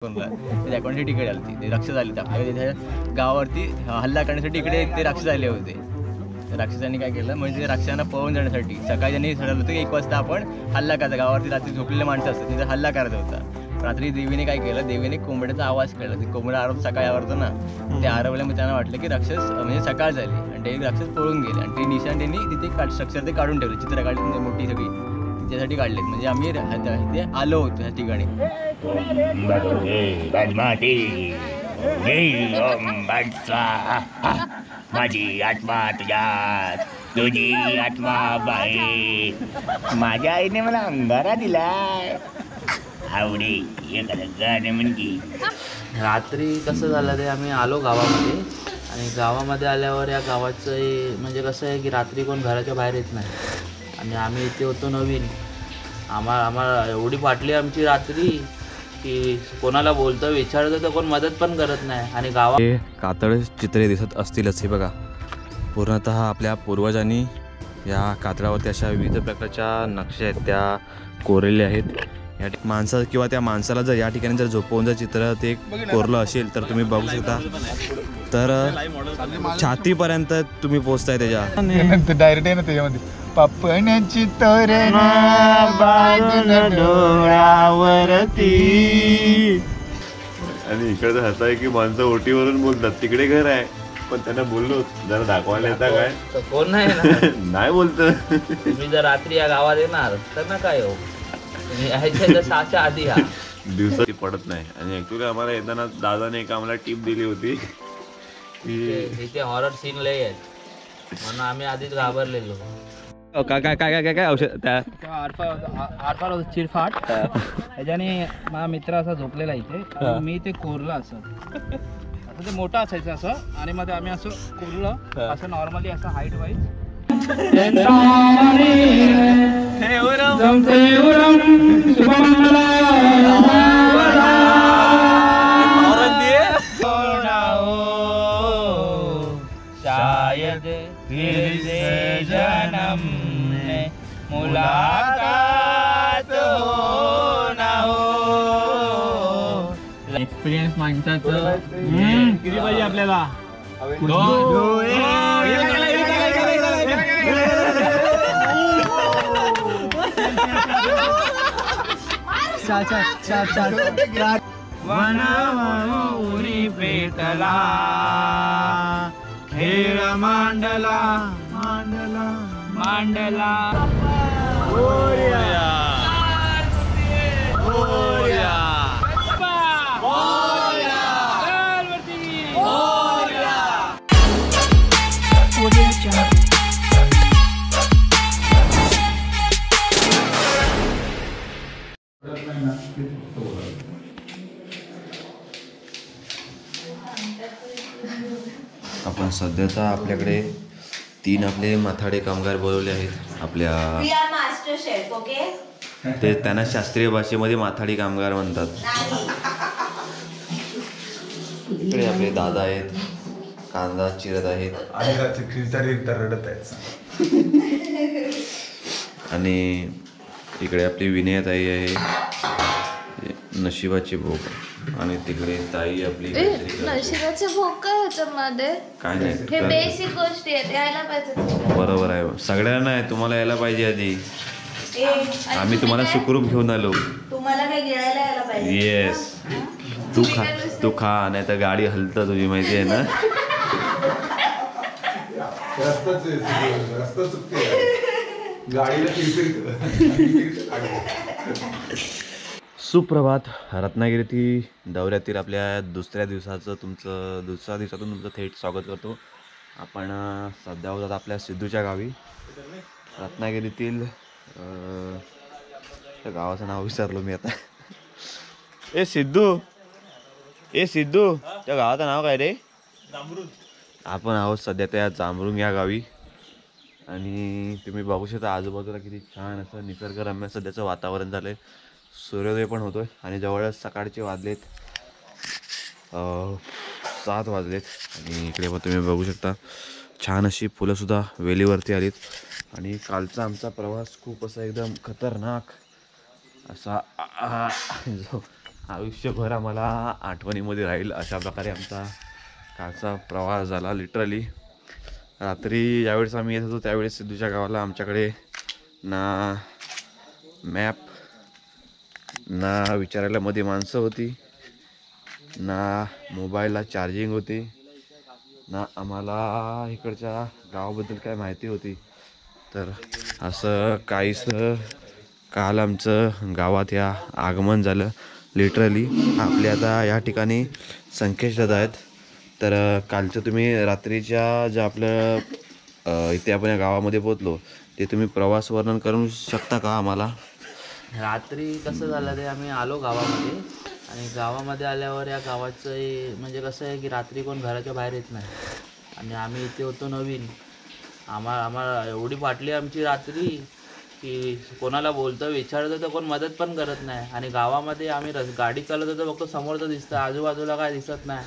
त्या अकाउंटची तिकडे आली ते राक्षस आले ते आपल्या तिथे गावावरती हल्ला करण्यासाठी इकडे ते राक्षस आले होते. राक्षसांनी काय केलं म्हणजे राक्षसांना पळून जाण्यासाठी सकाळी त्यांनी ठरवलं होतं की 1 वाजता आपण हल्ला करायचा. गावावरती रात्री झोपलेले माणसं असतात तिथे हल्ला करायचा होता. रात्री देवीने काय केलं, देवीने कोंबड्याचा आवाज केला. ते कोंबडा सकाळी आवरतो ना, ते आरवल्यामुळे त्यांना वाटलं की राक्षस म्हणजे सकाळ झाली आणि ते राक्षस पळून गेले आणि ते निशाण त्यांनी तिथे स्ट्रक्चर ते काढून ठेवले. चित्र काढली मोठी सगळी त्यासाठी काढलेत. म्हणजे आम्ही ते आलो होतो ह्या ठिकाणी. माझी आत्मा तुझ्यात, तुझी आत्मा बाहेर. माझ्या आईने मला अंगारा दिलाय. आवडे एखादं गाणं म्हणजे. रात्री कसं झालं ते आम्ही आलो गावामध्ये आणि गावामध्ये आल्यावर या गावाचं म्हणजे कसं आहे की रात्री कोण घराच्या बाहेर येत नाही आणि आम्ही इथे होतो नवीन. आम्हाला एवढी वाटली आमची रात्री की कोणाला बोलतं विचारतं तर कोण मदत पण करत नाही. आणि गावात कातळ चित्रे दिसत असतीलच. हे बघा पूर्णतः आपल्या पूर्वजांनी या कातळावरती अशा विविध प्रकारच्या नक्षे आहेत त्या कोरलेल्या आहेत. या माणसा किंवा त्या माणसाला जर या ठिकाणी जर झोपवून जर चित्र ते कोरलं असेल तर तुम्ही बघू शकता तर छातीपर्यंत तुम्ही पोचताय त्याच्या. डायरेक्ट आहे ना त्याच्यामध्ये पापण्याची तोरण डोळ्यावरती. आणि इकडे असं आहे की माणसं ओटीवरून बोलतात तिकडे घर आहे पण त्यांना बोललो जरा दाखवायला येता काय कोण नाही ना नाही बोलत. तुम्ही जर रात्री या गावात येणार तर ना काय हो तुम्ही यायच्या 6च्या आधी या. दिवसाची पडत नाही. आणि ऍक्च्युली आम्हाला येताना दादाने एक आम्हाला टिप दिली होती की इथे हॉरर सीन लय आहेत म्हणून आम्ही आधीच घाबरलेलो. काय काय काय काय काय औषध त्या आरपार चिरफाट ह्याच्याने माझा मित्र असा झोपलेला इथे आणि मी ते कोरलं असं ते मोठं असायचं असं आणि मग आम्ही असं कोरलं असं नॉर्मली असं हाईट वाईज. शायद फिर से जन्म में मुलाकात हो ना हो. एक्सपिरियन्स माणसाचं किती पाहिजे आपल्याला. वनावरी पेटला खेळ मांडला मांडला मांडला. आपण सध्या तर आपल्याकडे 3 आपले माथाडे कामगार बोलवले आहेत आपल्या. Master chef. ओके ते त्यांना शास्त्रीय भाषेमध्ये माथाडी कामगार म्हणतात. इकडे आपले दादा आहेत कांदा चिरत आहेत रडत आहेत. आणि इकडे आपली विनयताई आहे नशिबाची भोग. आणि तिकडे ताई आपली नशिबाचे भोग काय ह्याच्यामध्ये काय हे नाही बेसिक गोष्टी आहेत यायला पाहिजे. बरोबर आहे सगळ्यांना आहे. तुम्हाला यायला पाहिजे आधी. आम्ही तुम्हाला सुखरूप घेऊन आलो. तुम्हाला काय गिळायला यायला पाहिजे. येस तू खा नाही तर गाडी हलतं तुझी माहिती आहे ना. सुप्रभात. रत्नागिरी दौऱ्यातील आपल्या दुसऱ्या दिवसातून तुमचं थेट स्वागत करतो. आपण सध्या होतात आपल्या सिद्धूच्या गावी. रत्नागिरीतील त्या गावाचं नाव विसरलो मी आता. ए सिद्धू त्या गावाचं नाव काय रे. आपण आहोत सध्या त्या जांभरुंग या गावी. आणि तुम्ही बघू शकता आजूबाजूला किती छान असं निसर्गरम्य सध्याचं वातावरण झालं आहे. सूर्योदय पण होतोय आणि जवळच सकाळचे वाजलेत 7 वाजलेत. आणि इकडे पण तुम्ही बघू शकता छान अशी फुलंसुद्धा वेलीवरती आलीत. आणि कालचा आमचा प्रवास खूप असा एकदम खतरनाक असा जो आयुष्यभर आम्हाला आठवणीमध्ये राहील अशा प्रकारे आमचा कालचा प्रवास झाला. लिटरली रात्री ज्यावेळेस आम्ही येत होतो त्यावेळेस सिद्धूच्या गावाला आमच्याकडे ना मॅप, ना विचारायला मध्ये माणसं होती, ना मोबाईलला चार्जिंग होती, ना आम्हाला इकडच्या गावाबद्दल काय माहिती होती. तर असं काहीसं काल आमचं गावात या आगमन झालं. लिटरली आपले आता या ठिकाणी संकेश दादा आहेत. तर कालचं तुम्ही रात्रीच्या ज्या आपलं इथे आपण या गावामध्ये पोचलो ते तुम्ही प्रवास वर्णन करू शकता का आम्हाला? रात्री कसं झालं ते आम्ही आलो गावामध्ये आणि गावामध्ये आल्यावर या गावाचं म्हणजे कसं आहे की रात्री कोण घराच्या बाहेर येत नाही आणि आम्ही इथे होतो नवीन. आम्हाला एवढी वाटली आमची रात्री की कोणाला बोलतं विचारतं तर कोण मदत पण करत नाही. आणि गावामध्ये आम्ही गाडी चालवतो तर फक्त समोरचं दिसतं, आजूबाजूला काय दिसत नाही.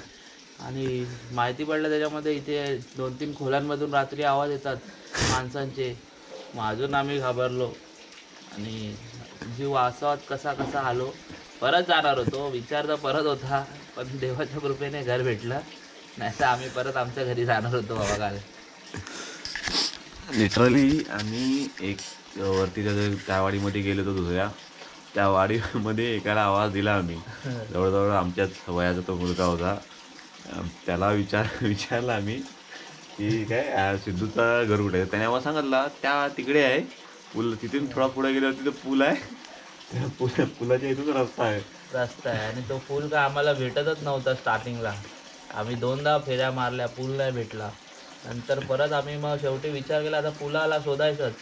आणि माहिती पडलं त्याच्यामध्ये इथे 2-3 खोल्यांमधून रात्री आवाज येतात माणसांचे. मग अजून आम्ही घाबरलो आणि जीव वाचवत कसा कसा आलो. परत जाणार होतो, विचार तर परत होता, पण देवाच्या कृपेने घर भेटलं, नाही तर आम्ही परत आमच्या घरी जाणार होतो बाबा काल. लिटरली आम्ही एक वरती त्या वाडीमध्ये गेलो होतो दुसऱ्या, त्या वाडीमध्ये एकाला आवाज दिला आम्ही. जवळजवळ आमच्याच वयाचा तो मुलगा होता. त्याला विचारला आम्ही की काय सिद्धूचा घर कुठे आहे. त्याने आम्हाला सांगितला त्या तिकडे आहे पूल, तिथून थोडा पुढे गेल्यावर तिथं पूल आहे, त्या पुलाच्या इथून रस्ता आहे. आणि तो पूल काय आम्हाला भेटतच नव्हता स्टार्टिंगला. आम्ही 2दा फेऱ्या मारल्या, पूल नाही भेटला. नंतर परत आम्ही मग शेवटी विचार केला आता पुलाला शोधायचंच.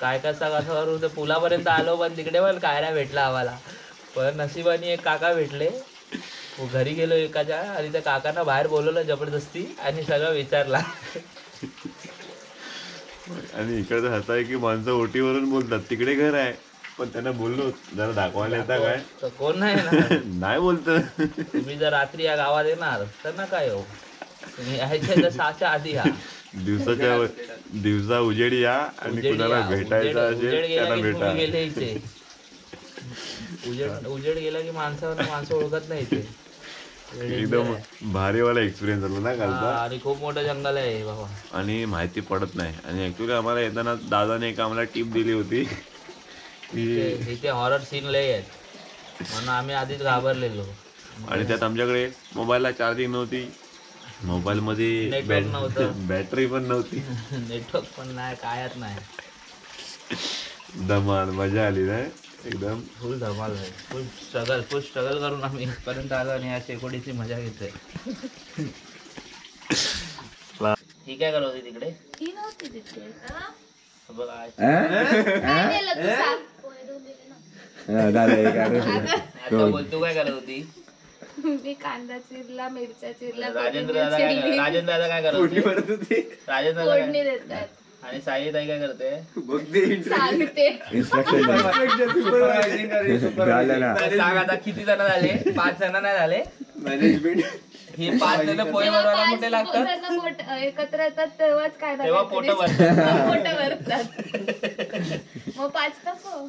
काय कसं करून ते पुलापर्यंत आलो, पण तिकडे पण काय नाही भेटला आम्हाला. पण नशिबाने एक काका भेटले. घरी गेलो एकाच्या आणि त्या काकांना बाहेर बोलवलं जबरदस्ती आणि सगळं विचारला. आणि इकडे असं आहे की माणसं ओटीवरून बोलतात तिकडे घर आहे, पण त्यांना बोललो जरा दाखवायला येता काय तर कोण नाही ना नाही बोलत. तुम्ही जर रात्री या गावात येणार तर नका येऊ, तुम्ही यायचे तर 6च्या आधी या. दिवसा उजेडी या आणि कुणाला भेटायचं असेल त्याला भेटा. उजेड गेला की माणसं ओळखत नाही इथे. एकदम भारीवाला एक्सपिरियन्स झाला ना कालचा. आणि खूप मोठं जंगल आहे बाबा आणि माहिती पडत नाही. आणि ऍक्च्युली आम्हाला येताना दादाने एक आम्हाला टिप दिली होती की इथे हॉरर सीन लय आहेत म्हणून आम्ही आधीच घाबरलेलो. आणि त्यात आमच्याकडे मोबाईलला चार्जिंग नव्हती, मोबाईलमध्ये नेटवर्क नव्हतं, बॅटरी पण नव्हती, नेटवर्क पण नाही, कायच नाही. धमाल मजा आली ना एकदम. फुल धमाल आहे. फुल स्ट्रगल करून आम्ही इथपर्यंत आलो आणि या शेकोडीची मजा घेतोय. ही काय करत होती तिकडे? ही नव्हती तिथे. बघा काय नेलं तू सांग? आता बोलतो काय करत होती? मी कांदा चिरला, मिरच्या चिरला, राजेंद्र दादा काय करत होते? राजेंद्र दादा फोडणी देतात. आणि साई ताई काय करते? सांगते. सांग आता किती जण झाले? 5 जण नाही झाले? हे 5 जण पोहे बनवायला कुठे लागतात? एकत्र येतात तेव्हाच काय तेव्हा पोट भरतात. मग 5 नको.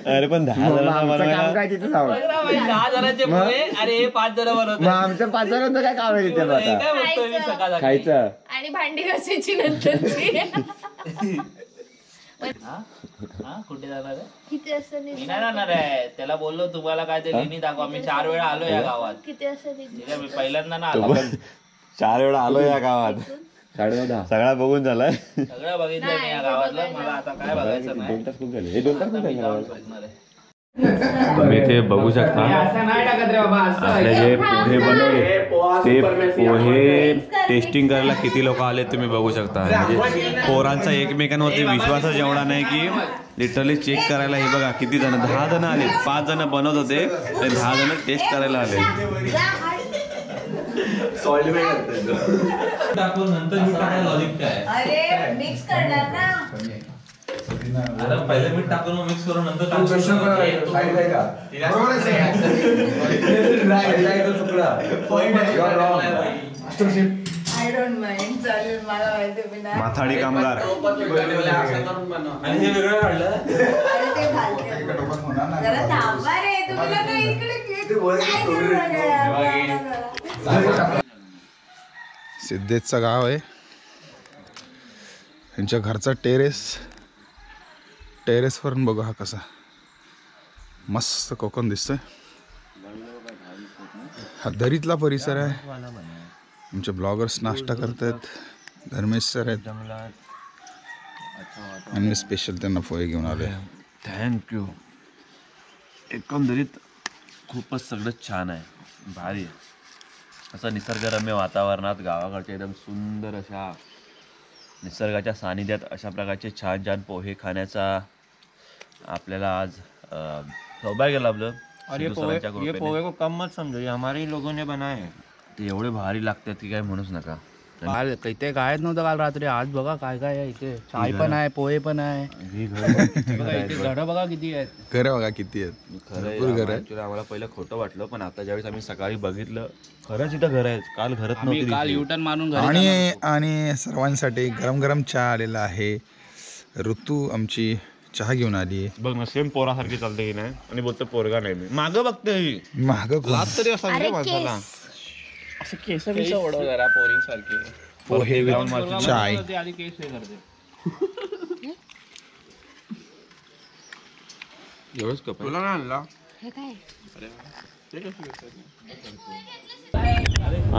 अरे पण 10 जणांना काय तिथं जावं 10 जणांचे पोहे आणि हे 5 जण बनवतात. आमच्या 5 जणांचं काय काम आहे तिथे काय बघतोय मी सकाळ खायचं आणि भांडी घासायची नंतरची. कुठे जाणार आहे? किती वाजता मी नाही जाणार आहे. त्याला बोललो तुम्हाला काय ते लिहिणी दाखवा. मी 4 वेळा आलो या गावात. किती वाजता ठीक आहे, मी पहिल्यांदा ना आलो. 4 वेळा आलो या गावात. 9:30 सगळा बघून झालाय. सगळं बघितलंय मी या गावातलं. मला आता काय बघायचं नाही. 2 तास खूप झाले. हे 2 तास खूप मी जाऊन झाले. बघणार आहे. तुम्ही इथे बघू शकता आपले जे पोहे बनवले ते पोहे टेस्टिंग करायला किती लोक आले तुम्ही बघू शकता. म्हणजे पोरांचा एकमेकांवरती विश्वासच एवढा नाही की लिटरली चेक करायला. हे बघा किती जण, 10 जण आले. 5 जण बनवत होते आणि 10 जण टेस्ट करायला आले. अरे मिक्स करणार ना. पहिले मीठ टाकून मिक्स करून नंतर आय डोंट माइंड, चालेल, मला माहिती मी नाही. माथाडी कामगार. अरे ते घालते. जरा थांबा रे, तुम्ही लोकं इकडे काय करू नका. सिद्धेशचं गाव आहे. त्यांच्या घरचा टेरेसवरून बघा हा कसा मस्त कोकण दिसतोय. हा दरीतला परिसर आहे. आमचे ब्लॉगर्स नाश्ता करतात. धर्मेश सर आहेत आणि मी स्पेशल त्यांना पोहे घेऊन आलोय. थँक्यू. एकंदरीत खूपच सगळं छान आहे, भारी आहे. असं निसर्गरम्य वातावरणात गावाकडच्या एकदम सुंदर अशा निसर्गाच्या सानिध्यात अशा प्रकारचे छान छान पोहे खाण्याचा आपल्याला आज सौभाग्य लाभलं. और ये पोहे को कम मत समझो, ये हमारे ही लोगों ने बनाए हैं. ते एवढे भारी लागतात की काय म्हणूच नका. काल इथे कायच नव्हतं काल रात्री. आज बघा काय काय आहे इथे. चाय पण आहे, पोहे पण आहे. बघा इथे घरं बघा किती आहेत. घरं बघा किती आहेत. भरपूर घर आहे. ॲक्च्युली आम्हाला पहिलं खोटं वाटलं, पण आता ज्यावेळेस आम्ही सकाळी बघितलं खरंच इथं घर आहेत. काल घरात नव्हती. काल युटर्न मारून घरी आणि सर्वांसाठी गरम गरम चहा आलेला आहे. ऋतू आमची चहा घेऊन आली. बघ ना, सेम पोरासारखी चालते की नाही, आणि बोलतो पोरगा नाही. मी मागं बघते ही महाग लात तरी असा माणसाला. असं केस ओढव जरा पोरिंग सारखे. पोहे विथ चाय. आधी केस हे करते. एवढंच कप तुला नाही आणला.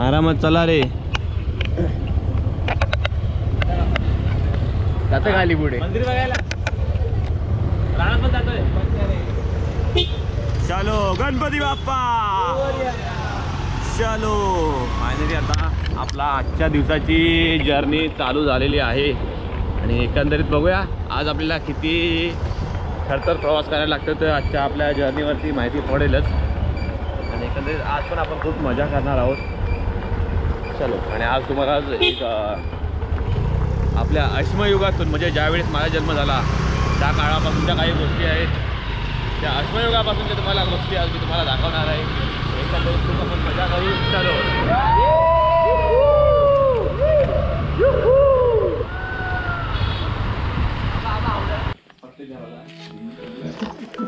आरामात चला रे. जातं खाली पुढे. मंदिर बघायला राणा पण जातोय. चलो गणपती बाप्पा. चलो फायनली आता आपला आजच्या दिवसाची जर्नी चालू झालेली आहे. आणि एकंदरीत बघूया आज आपल्याला किती खरतर प्रवास करायला लागतो, तर आजच्या आपल्या जर्नीवरती माहिती पडेलच. आणि एकंदरीत आज पण आपण खूप मजा करणार आहोत. चलो. आणि आज तुम्हाला एक आपल्या अश्मयुगातून, म्हणजे ज्यावेळेस माझा जन्म झाला त्या काळापासूनच्या काही गोष्टी आहेत, त्या अश्मयुगापासूनच्या तुम्हाला गोष्टी आज मी तुम्हाला दाखवणार आहे. एकंदरीत खूप आपण मजा करू. चलो.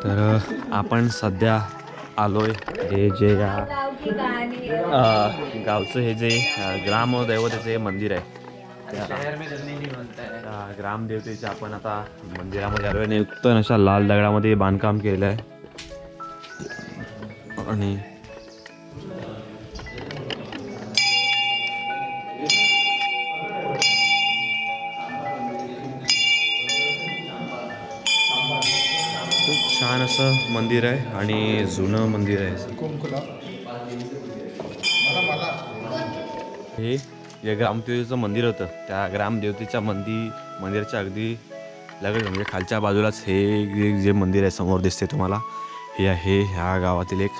तर आपण सध्या आलोय हे जे या गावचं हे जे ग्रामदैवतेचे मंदिर आहे, त्या ग्रामदेवतेच्या आपण आता मंदिरामध्ये आलोय. आणि उत्तम अशा लाल दगडामध्ये बांधकाम केलेलं आहे. आणि खूप छान असं मंदिर आहे आणि जुनं मंदिर आहे. हे जे ग्रामदेवतेचं मंदिर होतं त्या ग्रामदेवतेच्या मंदिराच्या अगदी लगेच म्हणजे खालच्या बाजूलाच हे जे मंदिर आहे समोर दिसते तुम्हाला, हे आहे ह्या गावातील एक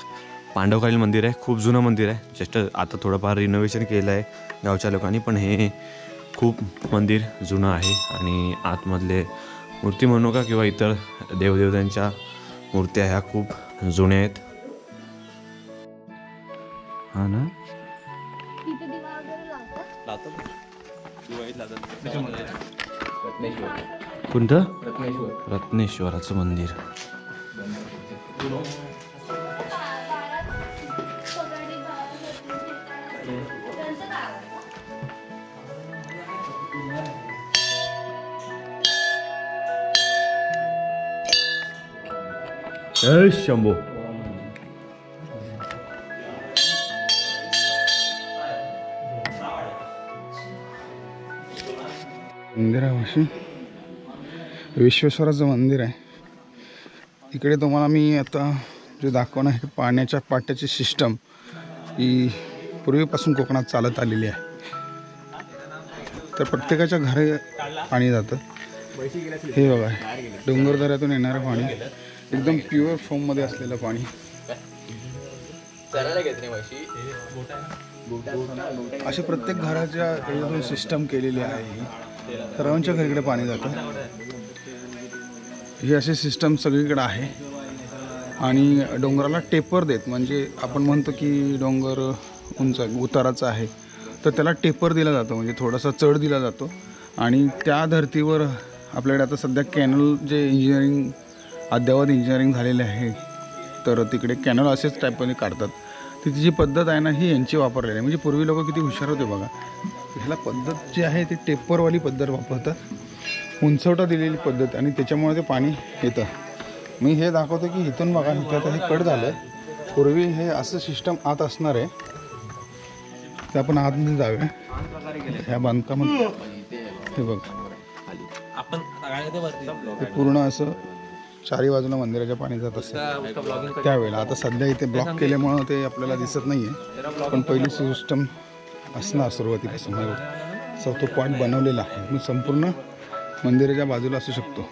पांडवकालीन मंदिर आहे. खूप जुनं मंदिर आहे. जस्ट आता थोडंफार रिनोव्हेशन केलं आहे गावच्या लोकांनी, पण हे खूप मंदिर जुनं आहे. आणि आतमधले मूर्ती म्हणू का किंवा इतर देवदेवतांच्या मूर्त्या ह्या खूप जुन्या आहेत. हा ना, कोणतं? रत्नेश्वराचं मंदिर. शंभो. मंदिरापाशी विश्वेश्वराचं मंदिर आहे. इकडे तुम्हाला मी आता जे दाखवणार आहे पाण्याच्या पाट्याची सिस्टम ही पूर्वीपासून कोकणात चालत आलेली आहे. तर प्रत्येकाच्या घरी पाणी जातं. हे बघा डोंगरदऱ्यातून येणारं पाणी एकदम प्युअर फॉर्ममध्ये असलेलं पाणी. अशा प्रत्येक घराच्या याच्यातून सिस्टम केलेली आहे. सर्वांच्या घरीकडे पाणी जातं. ही अशी सिस्टम सगळीकडे आहे. आणि डोंगराला टेपर देत, म्हणजे आपण म्हणतो की डोंगर उंच उताराचा आहे तर त्याला टेपर दिला जातो, म्हणजे थोडासा चढ दिला जातो. आणि त्या धर्तीवर आपल्याकडे आता सध्या कॅनल जे इंजिनिअरिंग अद्ययावत इंजिनिअरिंग झालेले आहे, तर तिकडे कॅनल असेच टाईपमध्ये काढतात. तिची जी पद्धत आहे ना ही यांची वापरलेली आहे. म्हणजे पूर्वी लोक किती हुशार होते बघा. ह्याला पद्धत जी आहे ती टेपरवाली पद्धत वापरतात, उंचवटा दिलेली पद्धत, आणि त्याच्यामुळे ते पाणी येतं. मी हे दाखवतो की इथून बघा, इथे आता हे कट झालं आहे. पूर्वी हे असं सिस्टम आत असणार आहे, ते आपण आतमध्ये जाऊया ह्या बांधकामात. हे बघ ते पूर्ण असं चारी बाजूला मंदिराच्या पाणी जात असतं त्यावेळेला. आता सध्या इथे ब्लॉक केल्यामुळं ते आपल्याला दिसत नाही आहे, पण पहिली सिस्टम असणार सुरुवातीपासून. तो पॉईंट बनवलेला आहे, मी संपूर्ण मंदिराच्या बाजूला असू शकतो.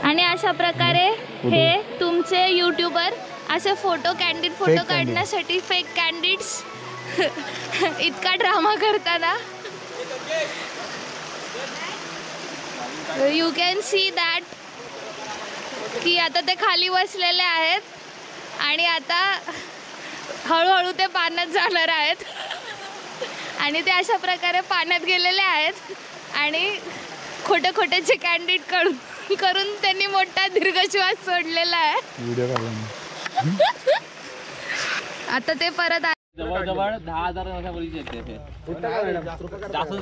आणि अशा प्रकारे हे तुमचे यूट्यूबर असे फोटो कॅन्डिड फोटो काढण्यासाठी फेक कॅन्डिड्स इतका ड्रामा करताना यू कॅन सी दॅट की आता ते खाली बसलेले आहेत आणि आता हळूहळू ते पाण्यात जाणार आहेत. आणि ते अशा प्रकारे पाण्यात गेलेले आहेत आणि खोटे खोटेचे कॅन्डिड करून त्यांनी मोठा दीर्घ श्वास सोडलेला आहे. आता ते परत जवळजवळ 10,000 वर्षापूर्वीचे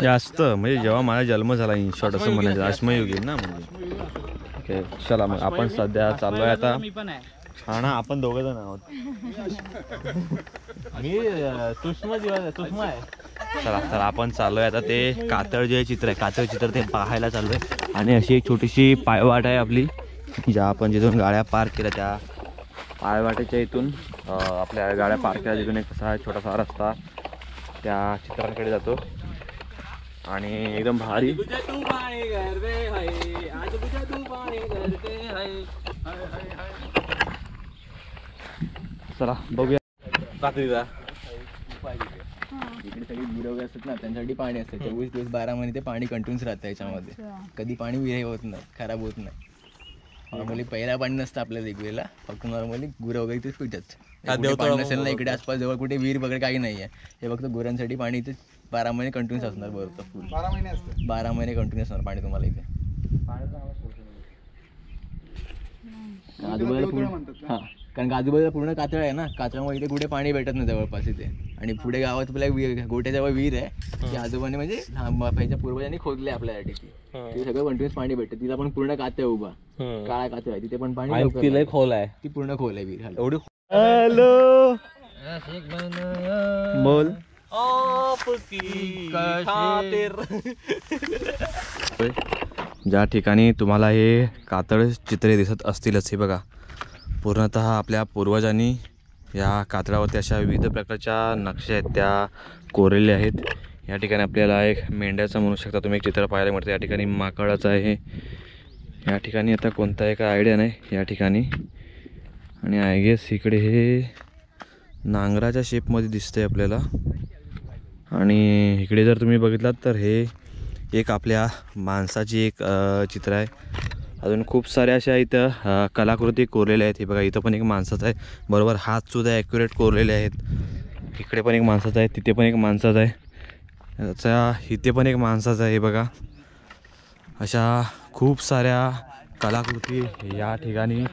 जास्त. म्हणजे जेव्हा माझा जन्म झाला इन शॉर्ट असं म्हणायचं, अश्मयुगीन ना. म्हणजे ओके, चला मग आपण सध्या चाललोय आता. हा ना, आपण दोघं जण आहोत. मी सुष्मा आहे. चला तर आपण चाललोय आता ते कातळ जे चित्र आहे, कातळ चित्र ते पाहायला चाललोय. आणि अशी एक छोटीशी पायवाट आहे आपली, ज्या आपण जिथून गाड्या पार्क केल्या त्या पायवाटेच्या इथून आपल्या गाड्या पार्क केल्या तिथून एक असा छोटासा रस्ता त्या चित्रांकडे जातो. आणि एकदम भारी. चला बघूया. इकडे सगळी गुरवगे असतात ना, त्यांच्यासाठी पाणी असतं 24 दिवस 12 महिने ते पाणी कंटिन्यूस राहतं याच्यामध्ये. कधी पाणी विरही होत नाही, खराब होत नाही. नॉर्मली पहिला पाणी नसतं आपल्या रेग्युलरला, फक्त नॉर्मली गुरं वगैरे इथेच पितात. पाणी नसेल ना इकडे आसपास जवळ कुठे विहीर वगैरे काही नाही आहे. हे फक्त गुरांसाठी पाणी इथे 12 महिने कंटिन्यूस असणार. बरोबर फुल 12 महिने कंटिन्यूस असणार पाणी तुम्हाला इथे. आजूबाजूला हां, कारण आजूबाजूला पूर्ण कातळ आहे ना, कातळामुळे इथे कुठे पाणी भेटत नाही जवळपास इथे. आणि पुढे गावात आपल्या गोट्याजवळ विहीर आहे, ती आजोबाने म्हणजे ह्याच्या पूर्वजांनी खोदले आपल्यासाठी. तिथे सगळं कंटिन्यूस पाणी भेटतं. तिला पण पूर्ण कातळ उभा, काळा कातळ आहे, तिथे पण पाणी खोल आहे. ती पूर्ण खोल आहे विहीर. एवढी. हॅलो बोल. ज्या ठिकाणी तुम्हाला हे कातळ चित्रे दिसत असतीलच, हे बघा पूर्णतः आपल्या पूर्वजांनी या कातळावरती अशा विविध प्रकारच्या नक्षी आहेत त्या कोरलेल्या आहेत. या ठिकाणी आपल्याला एक मेंढ्याचं म्हणू शकता तुम्ही एक चित्र पाहायला मिळतं. या ठिकाणी माकडाचं आहे. या ठिकाणी आता कोणता एक आयडिया नाही या ठिकाणी. आणि आय गेस इकडे हे नांगराच्या शेपमध्ये दिसतंय आपल्याला. आणि इकडे जर तुम्ही बघितलात तर हे एक आपल्या माणसाची एक चित्र आहे. अजून खूप साऱ्या अशा इथं कलाकृती कोरलेल्या आहेत. हे बघा इथं पण एक माणसाचं आहे, बरोबर हातसुद्धा ॲक्युरेट कोरलेले आहेत. इकडे पण एक माणसाचं आहे, तिथे पण एक माणसाचं आहे, इथे पण एक माणसाचं आहे. हे बघा अशा खूप साऱ्या कलाकृती या ठिकाणी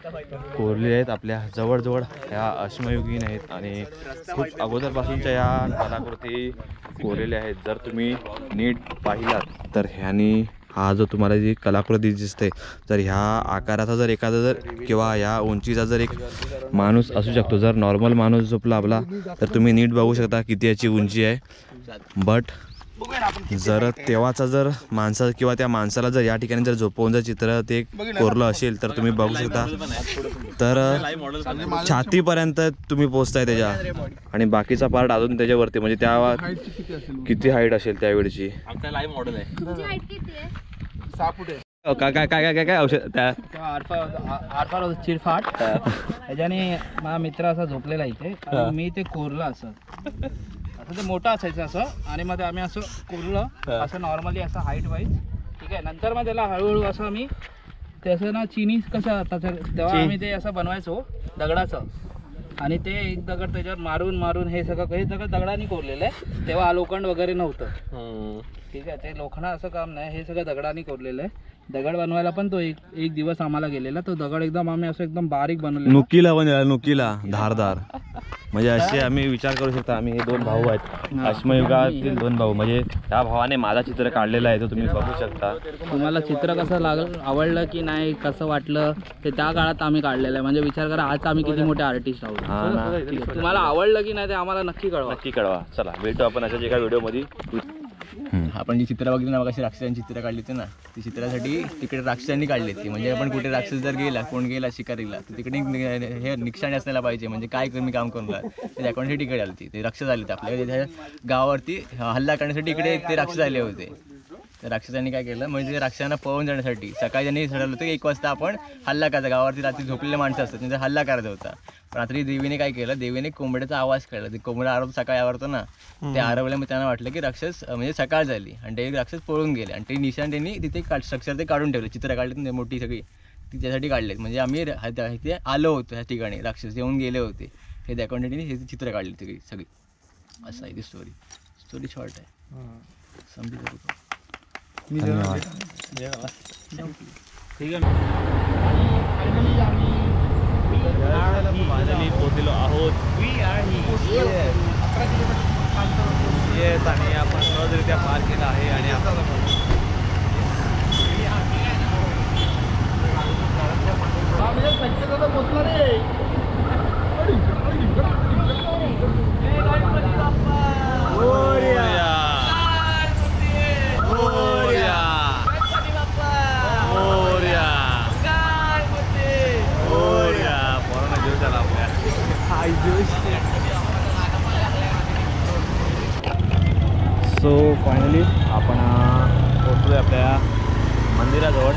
कोरलेल्या आहेत. आपल्या जवळजवळ ह्या अश्मयुगीन आहेत आणि खूप अगोदरपासूनच्या या कलाकृती कोरलेल्या आहेत. जर तुम्ही नीट पाहिलात तर ह्यानी हा जो तुम्हाला जी कलाकृती दिसते, तर ह्या आकाराचा जर एखादा जर किंवा ह्या उंचीचा जर एक माणूस असू शकतो. जर नॉर्मल माणूस झोपला आपला तर तुम्ही नीट बघू शकता किती याची उंची आहे. बट जर तेव्हाचा जर माणसा किंवा त्या माणसाला जर या ठिकाणी जर झोपवून जर चित्र ते कोरलं असेल तर तुम्ही बघू शकता तर छातीपर्यंत तुम्ही पोचताय त्याच्या. आणि बाकीचा पार्ट अजून त्याच्यावरती, म्हणजे त्या किती हाईट असेल त्यावेळची. लाईव्ह मॉडेल आहे. काय काय काय काय काय औषध त्या आरपार चिरफाट ह्याच्याने माझा मित्र असा झोपलेला इथे, आणि मी ते कोरलं असं ते मोठं असायचं असं. आणि मग आम्ही असं कोरलं असं नॉर्मली असं हाईट वाईज, ठीक आहे. नंतर मग त्याला हळूहळू असं आम्ही ते असं ना चिनी कसं तेव्हा आम्ही ते असं बनवायचो दगडाचं आणि ते एक दगड त्याच्यावर मारून मारून हे सगळं दगडाने कोरलेलं आहे. तेव्हा लोखंड वगैरे नव्हतं. ठीक आहे, ते लोखंड असं काम नाही, हे सगळं दगडाने कोरलेलं आहे. दगड बनवायला पण तो एक दिवस आम्हाला गेलेला. तो दगड एकदम आम्ही असं एकदम बारीक बनवलेला. नुकीला बनवला, नुकीला धारदार. म्हणजे असे आम्ही विचार करू शकता. आम्ही हे 2 भाऊ आहेत, अश्मयुगातील 2 भाऊ. म्हणजे त्या भावाने माझा चित्र काढलेला आहे, तो तुम्ही बघू शकता. तुम्हाला चित्र कसं आवडलं की नाही, कसं वाटलं ते त्या काळात आम्ही काढलेलं आहे. म्हणजे विचार करा आज आम्ही किती मोठे आर्टिस्ट आहोत. तुम्हाला आवडलं की नाही ते आम्हाला नक्की कळवा. चला भेटू आपण अशाच एका व्हिडिओमध्ये. आपण जी चित्र बघितली ना, कशी राक्षसांची चित्र काढली होती ना, ती चित्रासाठी तिकडे राक्षसांनी काढली होती. म्हणजे आपण कुठे राक्षस जर गेला, कोण गेला शिकारीला, तर तिकडे हे निशाणी असण्याला पाहिजे. म्हणजे काय मी काम करून ते दाखवण्यासाठी तिकडे आली ते राक्षस आले होते. आपल्या गावावरती हल्ला करण्यासाठी इकडे ते राक्षस आले होते. तर राक्षसांनी काय केलं, म्हणजे राक्षसांना पळून जाण्यासाठी सकाळी त्यांनी ठरवलं होतं की 1 वाजता आपण हल्ला करायचा. गावावरती रात्री झोपलेले माणसं असतात, त्यांचा हल्ला करायचा होता. रात्री देवीने काय केलं, देवीने कोंबड्याचा आवाज काढला. ते कोंबडा आरवतो, सकाळी आवरतो ना, ते आरवल्यामुळे त्यांना वाटलं की राक्षस म्हणजे सकाळ झाली आणि ते राक्षस पळून गेले. आणि ते निशाण त्यांनी तिथे स्ट्रक्चर ते काढून ठेवले, चित्र काढले मोठी सगळी ती त्यासाठी काढलेत. म्हणजे आम्ही इथे आलो होतो ह्या ठिकाणी, राक्षस येऊन गेले होते हे दाखवण्यासाठी हे चित्र काढली सगळी. असं आहे ती स्टोरी शॉर्ट आहे, समजू. फायनली पोहोचलेलो आहोत. येस, आणि आपण सहजरित्या पार केला आहे. आणि आता सो फायनली आपण पोहोचलो आपल्या मंदिराजवळ.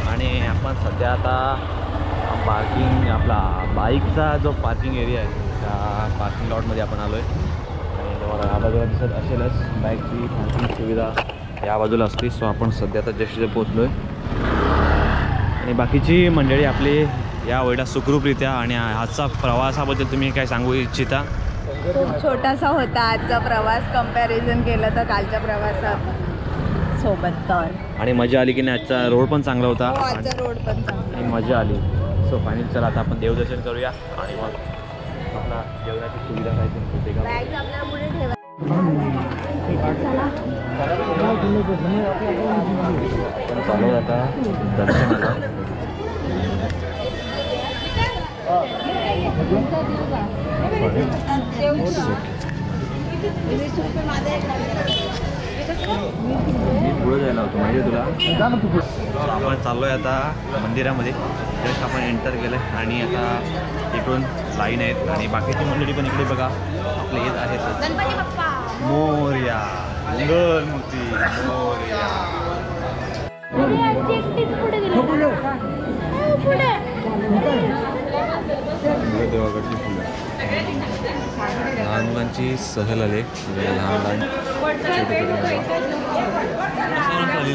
आणि आपण सध्या आता पार्किंग, आपला बाईकचा जो पार्किंग एरिया आहे त्या पार्किंग लॉटमध्ये आपण आलो आहे. आणि तुम्हाला या बाजूला दिसत असेलच बाईकची पार्किंग सुविधा या बाजूला असते. सो आपण सध्या आता जस्ट पोहोचलो आहे. आणि बाकीची मंडळी आपली या वेळेला सुखरूपरित्या. आणि आजचा प्रवासाबद्दल तुम्ही काय सांगू इच्छिता? खूप छोटासा होता आजचा प्रवास कंपॅरिझन केलं तर कालच्या प्रवासात सोबत तर. आणि मजा आली की नाही? आजचा रोड पण चांगला होता, आजचा रोड पण चांगला आणि मजा आली. सो फायनली चला आता आपण देवदर्शन करूया आणि मग आपला जेवणाची सुविधा काय होते का बॅग आपल्या पुढे ठेवा. आपण चालू आता दर्शनाला. पुढे जायला होतो माहिती आहे तुला. आपण चाललो आहे आता मंदिरामध्ये. जस्ट आपण एंटर केलं आहे आणि आता इकडून लाईन आहेत आणि बाकीची मंडळी पण इकडे बघा आपले येत आहेत. मोरया, मंगलमूर्ती मोरया. देवाकडची फुलं, लहान मुलांची सहल आले. लहान लहान छोटे छोटे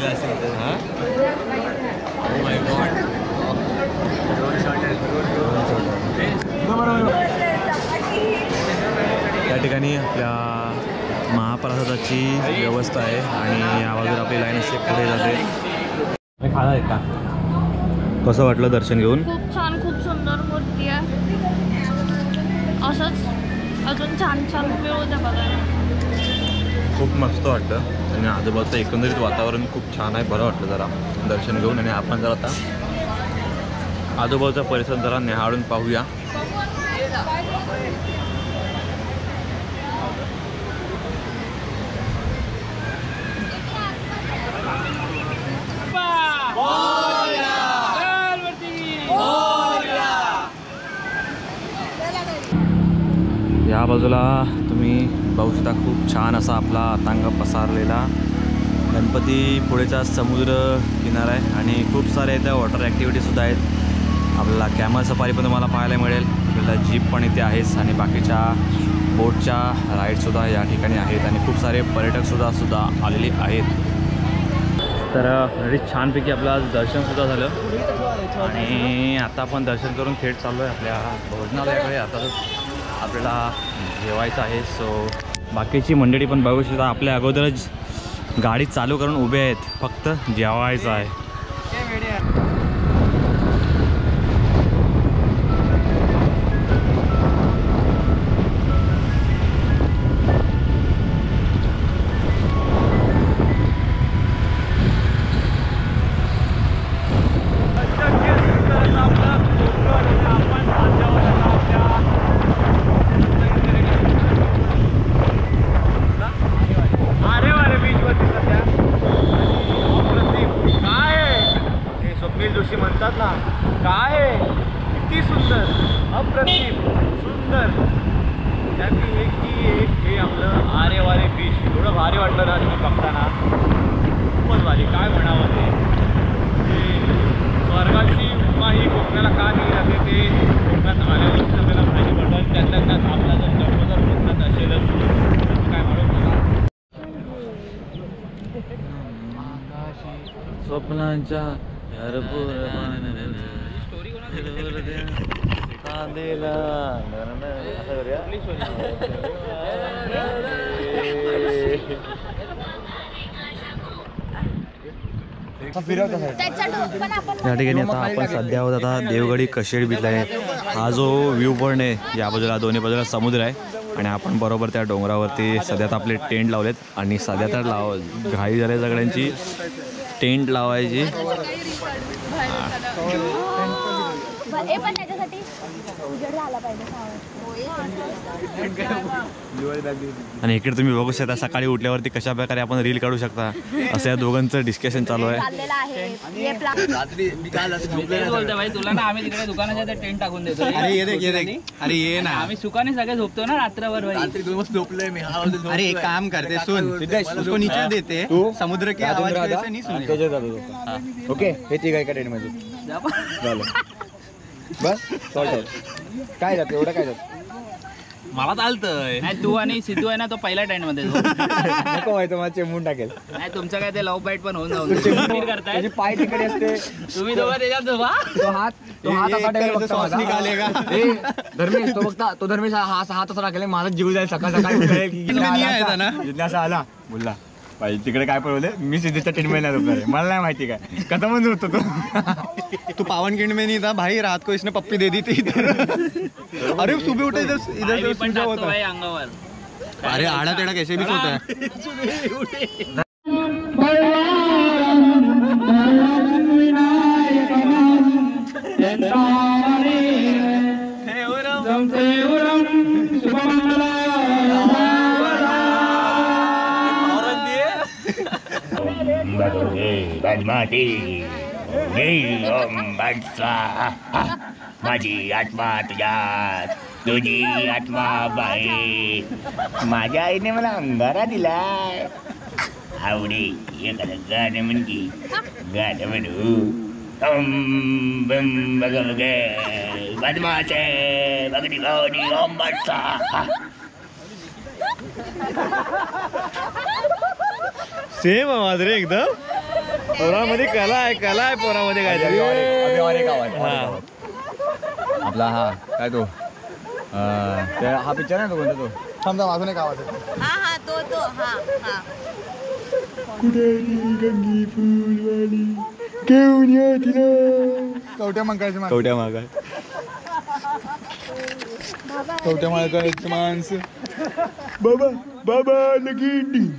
असेल हां. या ठिकाणी आपल्या महाप्रसादाची व्यवस्था आहे आणि या बाजूला आपली लाईन असे पुढे जाते. खाणार आहेत का? कसं वाटलं दर्शन घेऊन? खूप छान, खूप सुंदर मूर्ती आहे. असंच अजून छान छान मिळू द्या बघायला. खूप मस्त वाटतं आणि आजूबाजूचं एकंदरीत वातावरण खूप छान आहे. बरं वाटलं जरा दर्शन घेऊन. आणि आपण जरा आता आजूबाजूचा परिसर जरा निहाळून पाहूया. या बाजूला तुम्ही बघू शकता खूप छान असा आपला तांग पसारलेला गणपती पुढेचा समुद्र किनारा आहे. आणि खूप सारे इथे वॉटर ॲक्टिव्हिटीसुद्धा आहेत. आपल्याला कॅमल सफारी पण तुम्हाला पाहायला मिळेल. आपल्याला जीप पण इथे आहेच आणि बाकीच्या बोटच्या राईडसुद्धा या ठिकाणी आहेत. आणि खूप सारे पर्यटकसुद्धा आलेले आहेत. तर रेडी छानपैकी आपलं आज दर्शनसुद्धा झालं आणि आता आपण दर्शन करून थेट चाललो आहे आपल्या भोजनालयाकडे. आता आपल्याला जेवायचं आहे. सो बाकीची मंडळी पण बघू शकता आपल्या अगोदरच गाडी चालू करून उभे आहेत, फक्त जेवायचं आहे. स्वप्नांच्या या ठिकाणी आता आपण सध्या आहोत आता देवगडी कशेड बीचला आहे. हा जो व्ह्यू पॉईंट आहे या बाजूला दोन्ही बाजूला समुद्र आहे आणि आपण बरोबर त्या डोंगरावरती सध्यात आपले टेंट लावलेत आणि सध्या तर घाई झाले सगळ्यांची टेंट लावायची. आणि इकडे तुम्ही बघू शकता सकाळी उठल्यावरती कशा प्रकारे आपण रील काढू शकता असं या दोघांचं डिस्कशन चालू आहे. तुला ना आम्ही तिकडे दुकानाच्या टेंट टाकून देतो. अरे ये ना, आम्ही सुखाने सगळे झोपतो ना रात्रभर. रात्री 2 वाजता झोपलोय मी. अरे एक काम करते सुन, उसको नीचे देते समुद्र के आवाज से नहीं सुन. ओके हे ठीक आहे का टेंट मध्ये बस काय जात एवढं काय जात मला चालतंय. नाही तू आणि सिद्धू आहे ना तो पहिल्या टेंट मध्ये नको माहिती मला चेंबून टाकेल. नाही तुमचं काय ते लव बाईट पण होऊन जाऊन करताय. पाय तिकडे असते तुम्ही दोघं त्याच्यात झोपा. तो हात असा निघालेगा धर्मेश तो बघता तो धर्मेश हात असा टाकेल माझा जीव जाईल सकाळ सकाळी आला बोलला पाहिजे तिकडे काय पळवले मी सिद्धीच्या टेंट मध्ये नाही मला नाही माहिती काय कसा म्हणून होतो तो. तू पावनखिंड में नहीं था भाई, रात को इसने पप्पी दे दी थी इधर. अरे सुबह उठे इधर इधर पण टाकतो भाई अंगावर. अरे आड़ा टेढ़ा कैसे भी सोता है. माझी आत्मा तुझ्यात, तुझी आत्मा बाई. माझ्या आईने मला अंगारा दिलाय. आवडे एखादं गाणं म्हण की, गाणं म्हणू. बग गे बदमाशे बगडी गावडी ओंबाटचा. सेम आवाज रे एकदम. पोरामध्ये कला आहे पोरामध्ये काय आपला हा काय तो हा पिक्चर आहे तो कोणता तो समजा माझून एक आवाज आहे. हा तो हा कुठे गंगी फुलवाली घेऊन या तिला कवट्या मागायचं कवट्या मागायचं माणसं बाबा बाबा लगी डिंग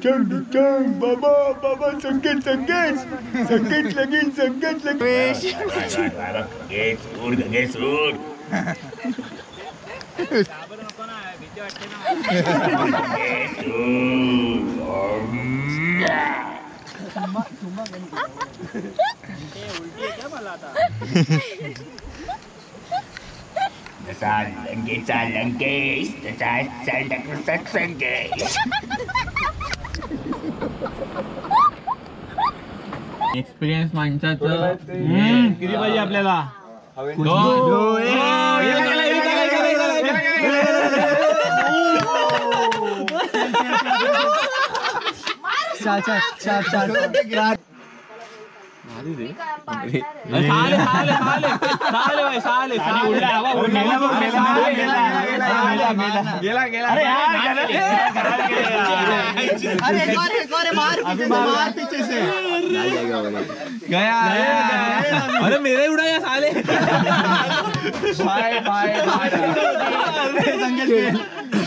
चंग बाबा बाबा संकेत लगीन संकेत जसा लंकेचा लंकेश तसा सांताक्रूजचा संकेश. एक्सपिरियन्स माणसाचं किती पाहिजे आपल्याला अरे मेरे उड़ाया साले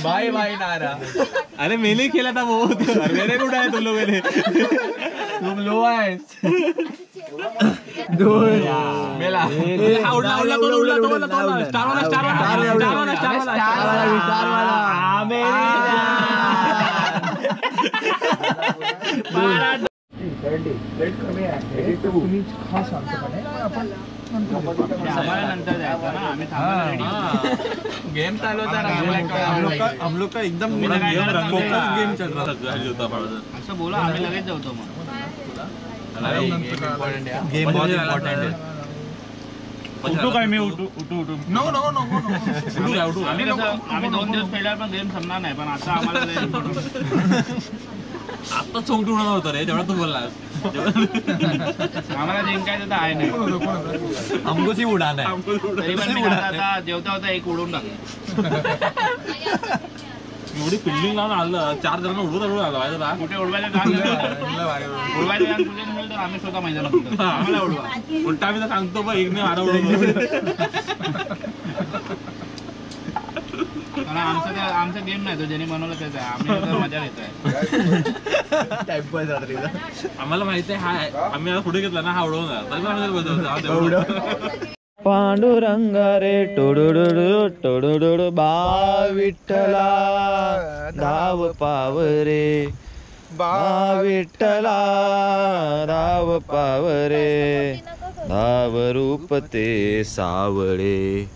भाई भाई नारा अरे मैंने खेला था वो मेरे को उड़ाया तुम लोगों ने तुम लो आए मेला उड़ला उड़ला तो उड़ला तो स्टार वाला स्टार वाला स्टार वाला स्टार वाला गेम चालू होता ना हम लोग का एकदम फोकस गेम चल रहा था असं बोला आम्ही लगेच जातो मग गेम बहुत इम्पॉर्टंट है उठू काय मी उठू नो आम्ही 2 दिवस पहिला पण गेम संपणार नाही पण आता आम्हाला आता चोंगटू उडणार होतं रे जेवढा तू बोललास आम्हाला जिंकायचं तर आहे नाही हमकोच ही उडान आहे तरी पण मी आता जेवता होता एक उडून टाकलं एवढी फिल्डिंग लावून आलं 4 जणांना उडवून आलं कुठे उडवायचं काम तुझे तर आम्ही स्वतः मैदानात आम्हाला उडवा उलटा आम्ही तर सांगतो बघ एक नाही आमचा गेम नाही तो ज्याने बनवलं त्याच आहे आम्ही मजा घेतोय आम्हाला माहिती आहे हा आम्ही पुढे घेतला ना हा उडवणार पांडुरंग रे टोडोडोडो टोडोडोडो बा विठ्ठला धाव पाव रे बा विठ्ठला धाव पाव रे धाव रूप ते सावळे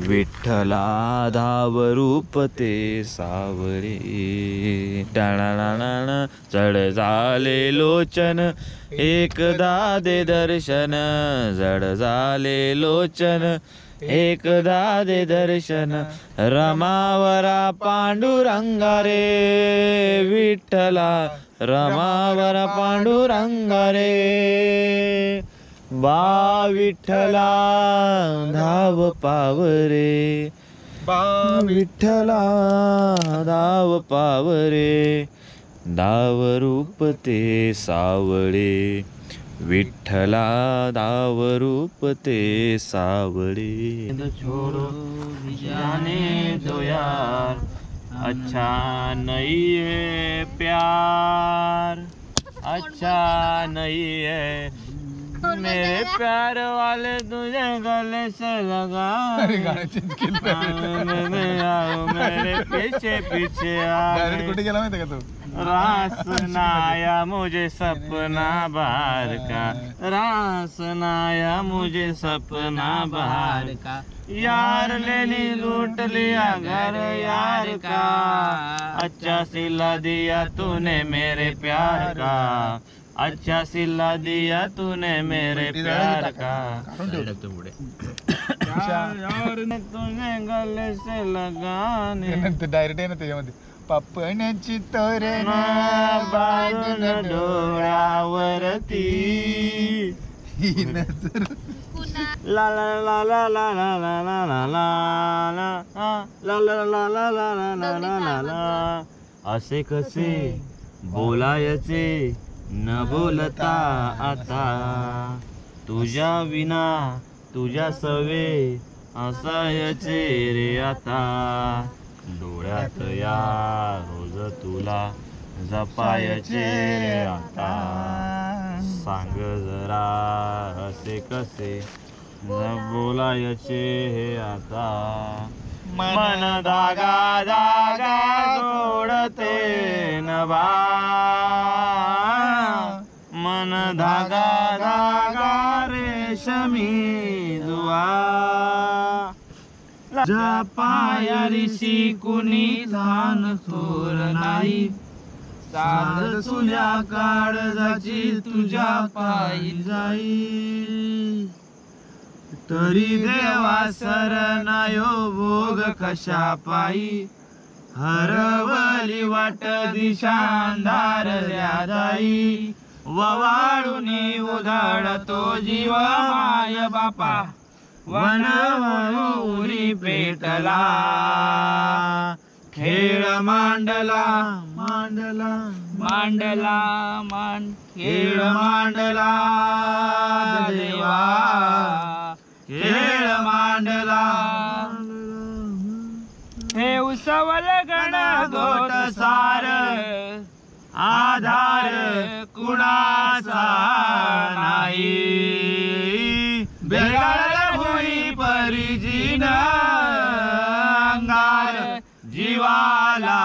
विठ्ठला धाव रूप ते सावळे टाणाणाणा चढ झाले लोचन एकदा दे दर्शन जड झाले लोचन एकदा दे दर्शन रमावरा पांडुरंगा रे विठ्ठला रमावरा पांडुरंगा रे बा विठ्ठला धाव पाव रे बा विठ्ठला धाव पाव रे धाव रूप ते सावळे विठ्ठला धाव रूप ते सावळे छोड़ो जाने दो यार अच्छा नहीं है प्यार अच्छा नहीं है मेरे प्यार वाले तुझे गले से लगा मेरे पीछे पीछे कुठे गेला माहिती का तू रास नाया मुझे सपना बाहर का रास नाया मुझे सपना बाहर का यार लेनी लूट लिया घर यार का अच्छा सिला दिया तूने मेरे प्यार का अच्छा सिला दिया तूने मेरे प्यार का तुझे गले से लगाने डायरेक्ट आहे ना त्याच्यामध्ये पापण्याची तोरण बांधून डोळ्यावरती ला ला ला ला ला ला ला ला ला ला ला ला ला ला ला ला असे कसे बोलायचे न बोलता आता तुझ्या विना तुझ्या सवे असायचे रे आता डोळ्यात या रोज तुला जपायचे रे आता सांग जरा असे कसे न बोलायचे हे आता मन धागा धागा जोडते नभा मन धागा धागा रेशमी दुआ जा पाया ऋषी कुणी धान थोर नाही साध तुझ्या काळजाची तुझ्या पायी जाई तरी देवा सरनायो भोग कशा पायी हरवली वाट दिशांधारल्या जाई ववाळुनी उधळतो जीव माय बापा वनवळी पेटला खेळ मांडला मांडला मांडला खेळ मांडला देवा खेळ मांडला हे उसवल गण गोट सार आधार कुणाचा नाही बेगाळ भुई परिजीन अंगार जीवाला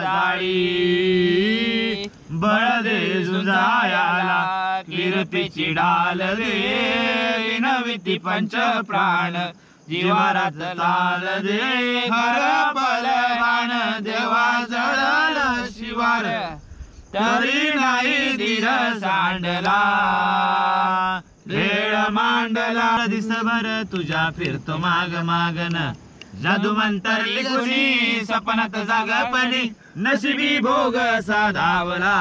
जाळी बळ दे झुंजायाला कीर्तीची डाल दे नविती पंच प्राण जीवारात ताल दे हर बलवान देवा जळल शिवार तरी नाही धीर सांडला खेळ मांडला दिसभर तुझ्या फिरतो माग मागन जादू मंतरली कुणी सपनात जागपणी नशिबी भोग साधावला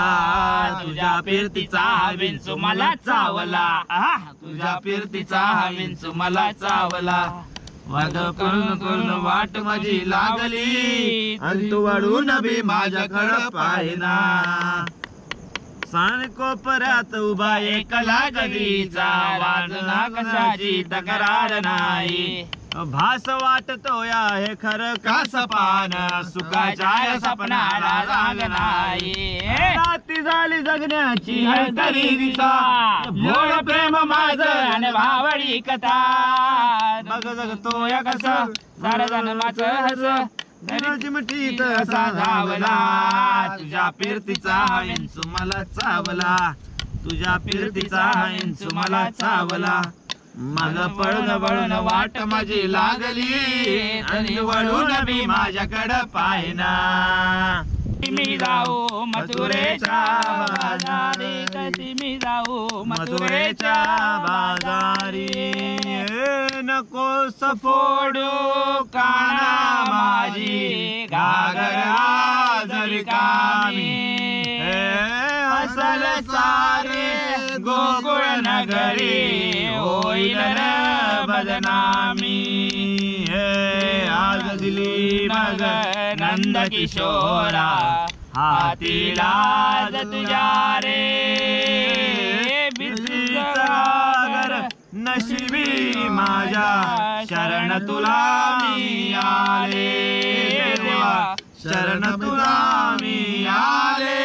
तुझ्या फिरतीचा विंचू मला चावला तुझ्या फिरतीचा विंचू मला चावला वाद करून करून वाट माझी लागली आणि तू वाढून बी माझ्याकडं पाहिना सान कोपऱ्यात उभा एकला कधीचा वाजना कशाची तक्रार नाही भास वाटतो या हे खरं का सपान सुखाच्या सपनाला जाग नाही राती झाली जगण्याची हळदरी दिशा भोळ प्रेम माझ आणि भावडी कथा बघ जगतो या कस सारा जन्माच हस चिमटीत असा धावला तुझ्या फिरतीचा विंचू मला चावला तुझ्या फिरतीचा विंचू मला चावला मग पळून वळून वाट माझी लागली आणि वळून बी माझ्याकडं पाहिना मी जाऊ मथुरेच्या बाजारी कशी मी जाऊ मथुरेच्या बाजारी नको सफोडू काना माझी घागरा जरी कामी असल सारे गोकुळ नगरी होईल बदनामी आज दिली मग नंद किशोरा हाती लाज तुझ्या रे बिचागर नशिबी माझ्या शरण तुला मी आले देवा शरण तुला मी आले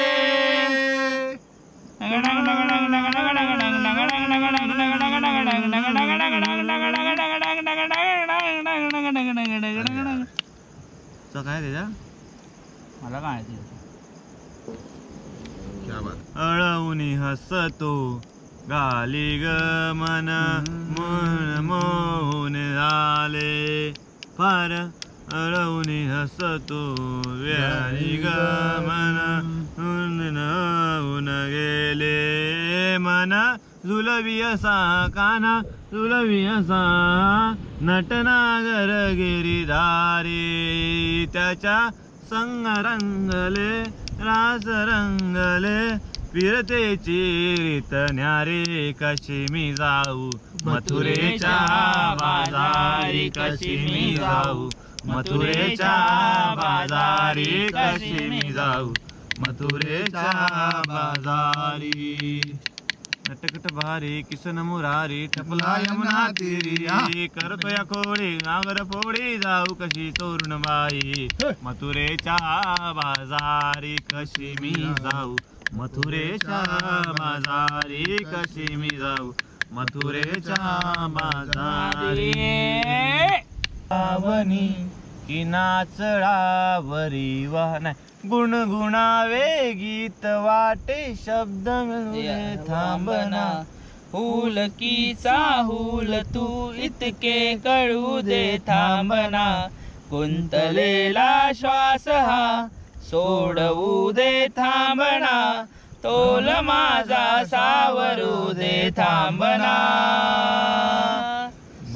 काय त्याच्या मला काय अळवणी हसतो गाली ग मन मोहन आले फार अळवणी हसतो व्याली ग मन गेले मन झुलवी असा काना झुलवी असा नटनागर गिरीधारी त्याच्या संग रंगले रास रंगले फिरतेची रीत न्यारे कशी मी जाऊ मथुरेच्या बाजारी कशी मी जाऊ मथुरेच्या बाजारी कशी मी जाऊ मथुरेच्या बाजारी नटकट भारी किसन मुरारी ठपला यमुना तीरी करतो या खोडी नागर फोडी जाऊ कशी चोरून बाई मथुरेच्या बाजारी कशी मी जाऊ मथुरेच्या बाजारी कशी मी जाऊ मथुरेच्या बाजारी आवनी की नाचळावरी वाहन गुणगुणावे गीत वाटे शब्द मिळून थांबना हुलकीचा हुल तू इतके कळू दे थांबना कुंतलेला श्वास हा सोडवू दे थांबना तोल माझा सावरू दे थांबना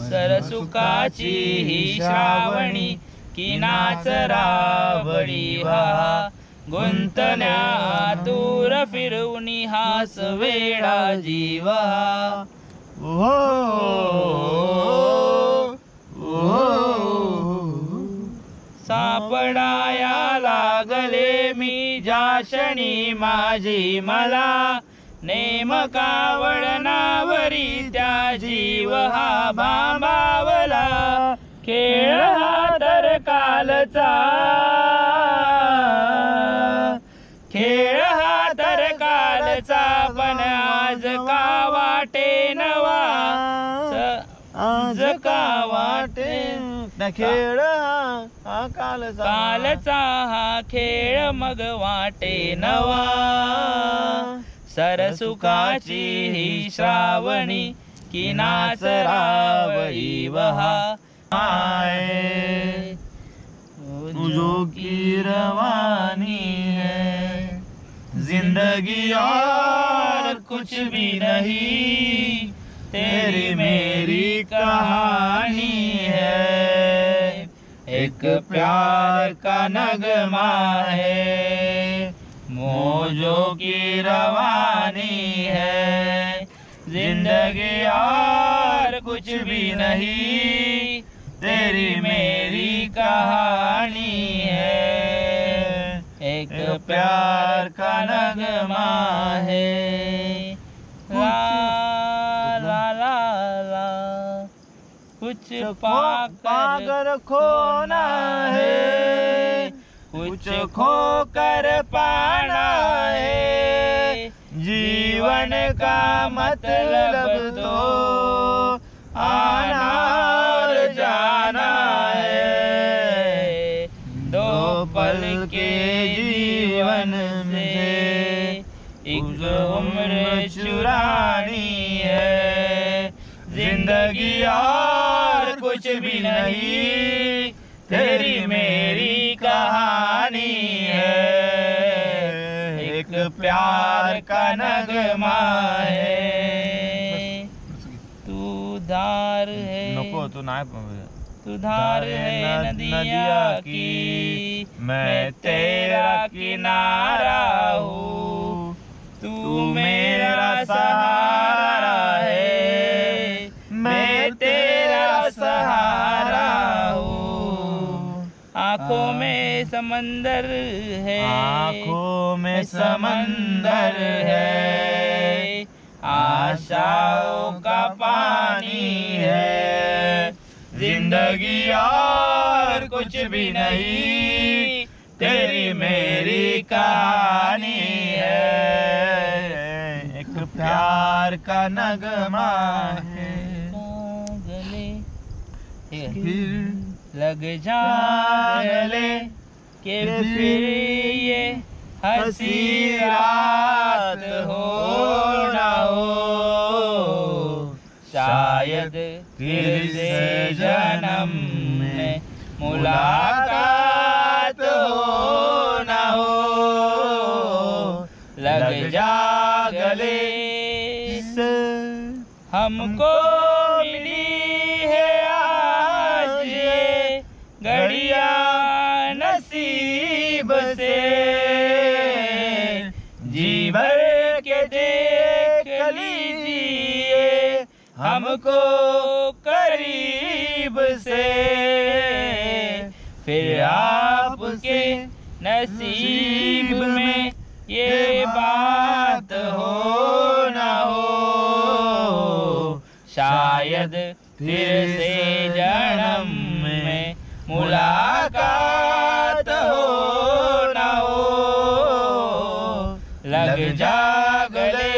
सरसुखाची ही श्रावणी की नाच रावळी वाहा गुंतण्या दूर फिरवून हास वेळा जीवा सापडाया लागले मी जाशणी माझी मला नेमका वळणावरी त्या जीव हा भांबावला खेळ हा तर कालचा खेळ हा तर कालचा पण आज का वाटे नवा आज का वाटे खेळ हा कालचा हा खेळ मग वाटे नवा सरसुखाची ही श्रावणी की नाच रावळी वहा जो की रवानी है जिंदगी और कुछ भी नहीं तेरी मेरी कहानी है एक प्यार का नगमा है मौजों की रवानी है जिंदगी और कुछ भी नहीं तेरी मेरी कहानी है एक प्यार का नगमा है ला ला ला ला कुछ पाकर खोना है कुछ खोकर पाना है जीवन का मतलब तो आना और जाना है दो पल के जीवन में एक उम्र चुरानी है जिंदगी और कुछ भी नहीं तेरी मेरी कहानी है एक प्यार का नगमा है तू धार है नको तू नाही तू धार है नदिया की मैं तेरा किनारा हूँ तू मेरा सहारा है मैं तेरा सहारा हूँ आँखों में समंदर है आँखों में समंदर है आशाओं का पानी है जिंदगी और कुछ भी नहीं तेरी मेरी कहानी है एक प्यार का नगमा है लग जा गले के फिर ये हंसी रात हो ना हो शायद फिर से जन्म में मुलाकात हो ना हो लग जा गले से हमको मिली है आज ये घड़िया नसीब से जी भर के देख लीजिए हमको करीब से फिर आपके नसीब में ये बात हो ना हो शायद फिर से जन्म में मुलाकात हो ना हो लग जा गले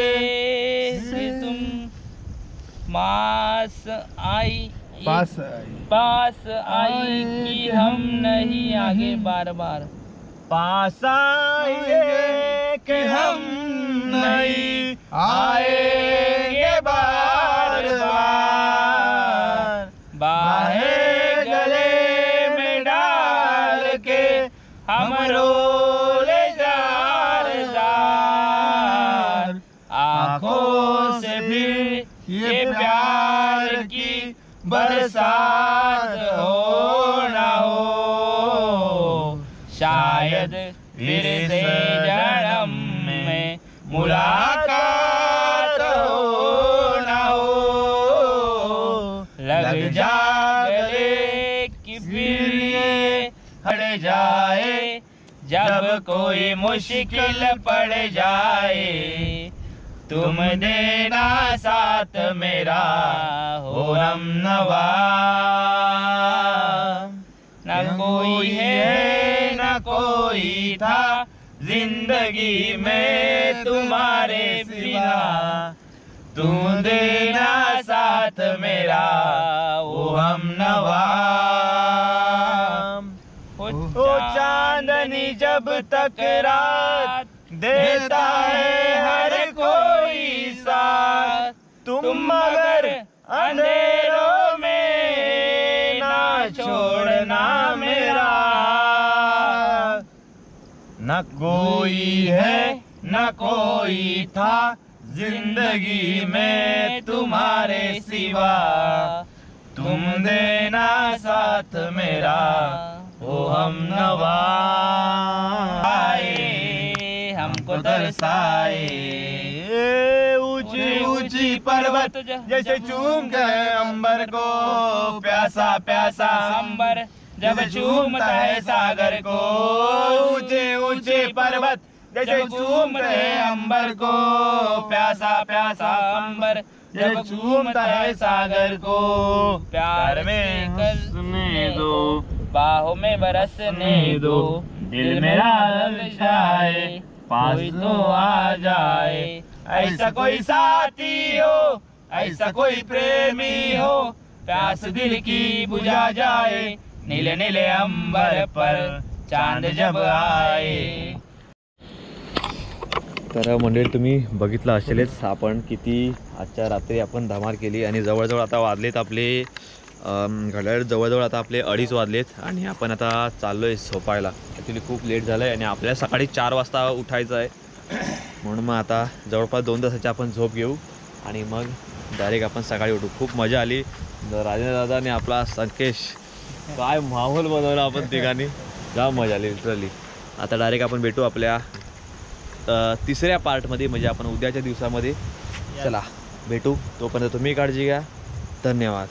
से तुम पास आई कि हम नहीं आगे बार बार पास आए कि हम नहीं आएंगे बार बार बाहें गले में डाल के हम रोले जार जार आँखों से फिर ये प्यार की बरसात हो ना हो शायद फिर से जन्म में मुलाकात हो ना हो, लग जा गले कि फिर ये हट जाए जब कोई मुश्किल पड़ जाए, तुम देना साथ मेरा हो हमनवा। न कोई है न कोई था जिंदगी में तुम्हारे बिना, तुम देना साथ मेरा हो हमनवा। ओ चांदनी जब तक रात देता है हर कोई साथ, तुम मगर अंधेरों में ना छोड़ना मेरा। न कोई है न कोई था जिंदगी में तुम्हारे सिवा, तुम देना साथ मेरा ओ हमनवा। आए हमको तरसाए ऊंची ऊंची पर्वत जैसे चूम गए अंबर को, प्यासा प्यासा अंबर जब चूमता है सागर को। ऊंचे ऊंचे पर्वत जैसे चूम रहे अंबर को, प्यासा प्यासा अंबर जब चूमता है सागर को। प्यार में कसने दो, बाहों में बरसने दो, दिल मेरा ललचाए पास तो आ जाए। ऐसा कोई साथी हो, ऐसा कोई प्रेमी हो, प्यास दिल की बुझा जाए, नीले नीले अंबर पर चांद जब आए। तर मंडळी तुम्ही बघितलं असेलच आपण किती आजच्या रात्री आपण धमाल केली आणि जवळजवळ आता वाजलेत आपले घड्याळ जवळजवळ आता आपले 2:30 वाजलेत आणि आपण आता चाललो आहे झोपायला. ॲक्च्युली खूप लेट झालं आहे आणि आपल्याला सकाळी 4 वाजता उठायचं आहे, म्हणून मग आता जवळपास 2 तासाची आपण झोप घेऊ आणि मग डायरेक्ट आपण सकाळी उठू. खूप मजा आली. राजेंद्र दादा आणि आपला संकेश काय माहोल बनवला आपण तिघांनी, जाम मजा आली लिटरली. आता डायरेक्ट आपण भेटू आपल्या तिसऱ्या पार्टमध्ये, म्हणजे आपण उद्याच्या दिवसामध्ये. चला भेटू, तोपर्यंत तुम्ही काळजी घ्या. धन्यवाद.